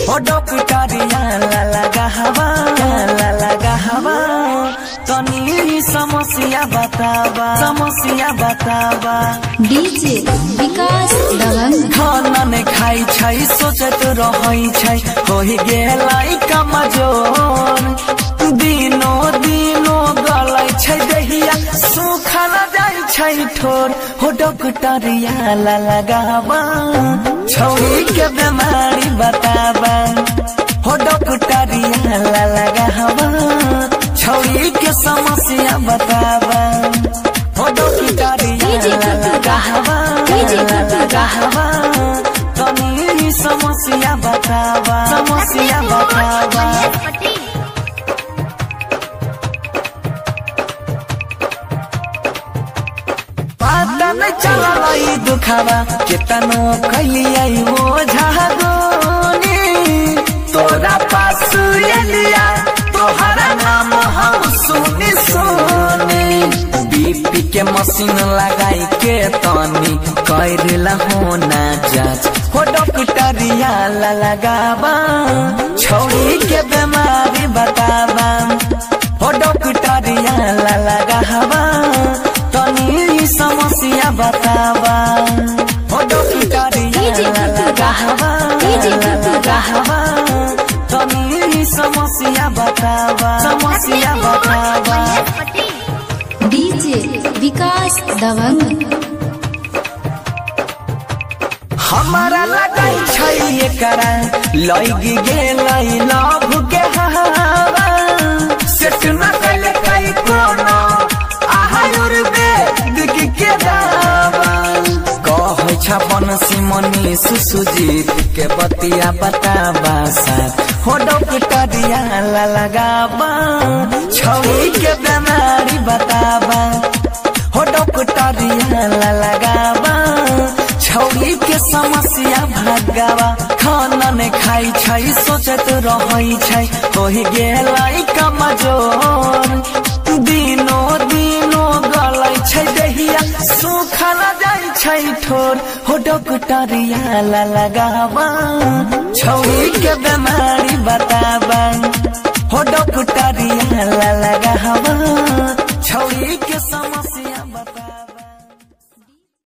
हो डॉक्टरिया लगा हवा तनी समस्या बतावा डीजे विकास दबंग खाना ने खाई छै सोचत रहै छै होई गेलै कमजोर दिनो गलै छै दहिया सुखा न जाय छै ठोर हो डॉक्टरिया लगावा छौरी के बीमारी बतावा हो डॉक्टरिया लगावा छौरी के समस्या बतावा हो डॉक्टरिया लगावा तनी समस्या बतावा पता न चललै दुखावा केतनो कैलियै ओझा गोनी तोरा पास एलिया तोहरा नाम हम सुनी बीपी के मशीन लगाई के तनी करला होना जांच हो डॉक्टरिया लगावा छौरी के बीमारी बतावा हो डॉक्टरिया लगावा तनी समस्या बतावा हो डॉक्टरिया लगावा तनी समस्या बतावा डीजे विकास दबंग हमारा लगै छै एकरा लगी गेलै लव के हवा सेट न कैले कई कोनो आयुर्वेद के दवा कहै छ बनसी मनीष सुजीत के बतिया बतावा साथ हो डॉक्टरिया लगावा छौरी के बीमारी बतावा हो डॉक्टरिया लगावा छौरी के समस्या भगावा खाना ने खाई छै सोचत रहै छै होई गेलै कमजोर दिनो गलै छै दहिया सुखा न जाय छै ठोर हो डॉक्टरिया लगावा छौरी के बीमारी बतावा हो डॉक्टरिया लगावा छौरी के समस्या